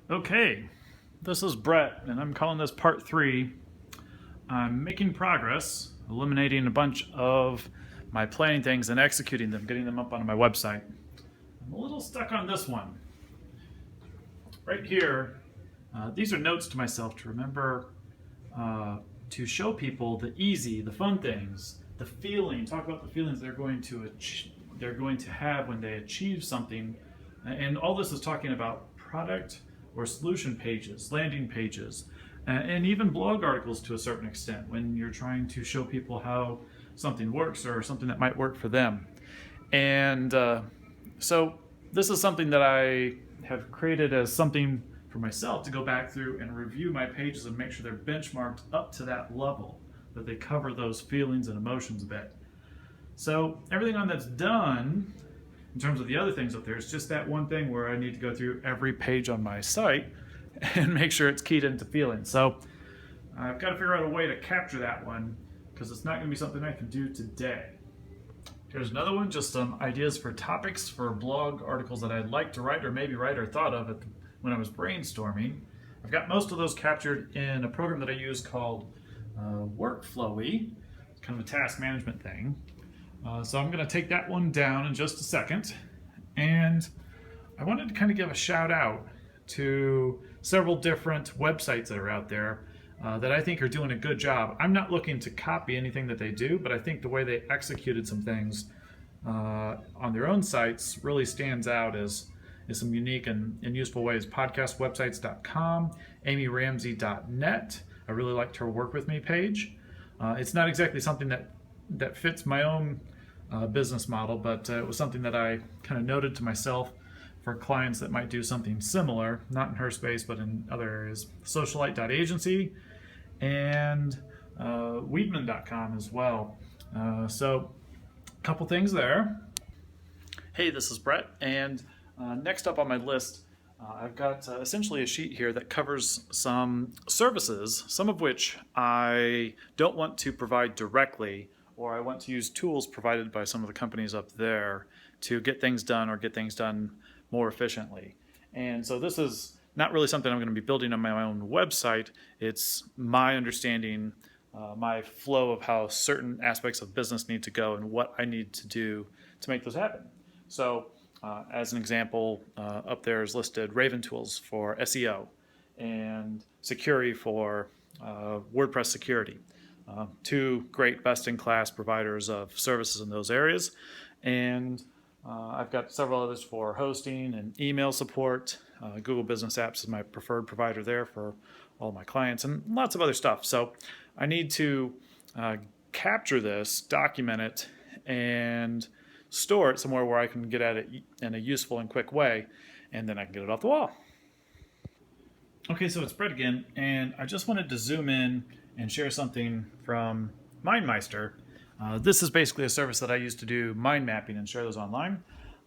Okay, this is Brett, and I'm calling this part 3. I'm making progress, eliminating a bunch of my planning things and executing them, getting them up on my website. I'm a little stuck on this one. Right here, these are notes to myself to remember to show people the easy, the fun things, the feeling, talk about the feelings they're going to have when they achieve something. And all this is talking about product or solution pages, landing pages, and even blog articles to a certain extent when you're trying to show people how something works or something that might work for them. And so this is something that I have created as something for myself to go back through and review my pages and make sure they're benchmarked up to that level, that they cover those feelings and emotions a bit. So everything on that's done in terms of the other things up there, it's just that one thing where I need to go through every page on my site and make sure it's keyed into feelings. So I've got to figure out a way to capture that one because it's not going to be something I can do today. Here's another one, just some ideas for topics for blog articles that I'd like to write or maybe write or thought of when I was brainstorming. I've got most of those captured in a program that I use called Workflowy, kind of a task management thing. So I'm going to take that one down in just a second. And I wanted to kind of give a shout out to several different websites that are out there that I think are doing a good job. I'm not looking to copy anything that they do, but I think the way they executed some things on their own sites really stands out as some unique and useful ways. Podcastwebsites.com, amyramsey.net. I really liked her Work With Me page. It's not exactly something that fits my own business model, but it was something that I kind of noted to myself for clients that might do something similar, not in her space, but in other areas. Socialite.agency and Weedman.com as well. So a couple things there. Hey, this is Brett, and next up on my list, I've got essentially a sheet here that covers some services, some of which I don't want to provide directly, or I want to use tools provided by some of the companies up there to get things done or get things done more efficiently. And so this is not really something I'm going to be building on my own website. It's my understanding, my flow of how certain aspects of business need to go and what I need to do to make those happen. So as an example, up there is listed Raven tools for SEO and security for WordPress security. Two great best-in-class providers of services in those areas. And I've got several others for hosting and email support. Google Business Apps is my preferred provider there for all my clients, and lots of other stuff. So I need to capture this, document it, and store it somewhere where I can get at it in a useful and quick way, and then I can get it off the wall. Okay, so it's Brett again, and I just wanted to zoom in and share something from Mindmeister. This is basically a service that I use to do mind mapping and share those online.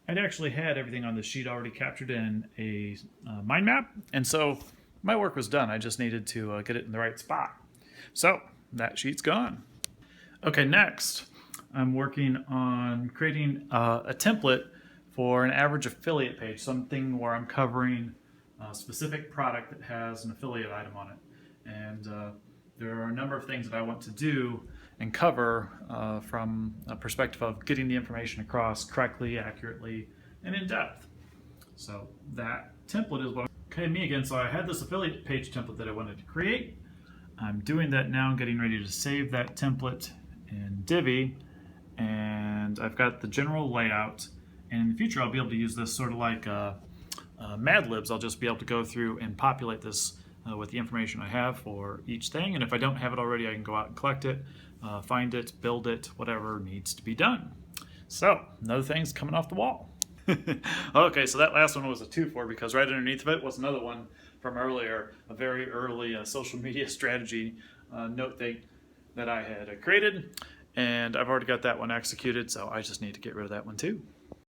I'd actually had everything on the sheet already captured in a mind map, and so my work was done. I just needed to get it in the right spot. So that sheet's gone. Okay, next I'm working on creating a template for an average affiliate page, something where I'm covering a specific product that has an affiliate item on it. And there are a number of things that I want to do and cover from a perspective of getting the information across correctly, accurately, and in depth. So that template is what me again. So I had this affiliate page template that I wanted to create. I'm doing that now, getting ready to save that template in Divi, and I've got the general layout. And in the future, I'll be able to use this sort of like Mad Libs. I'll just be able to go through and populate this with the information I have for each thing. And if I don't have it already, I can go out and collect it, find it, build it, whatever needs to be done. So another thing's coming off the wall. Okay, so that last one was a 2-for because right underneath of it was another one from earlier, a very early social media strategy note thing that I had created, and I've already got that one executed, so I just need to get rid of that one too.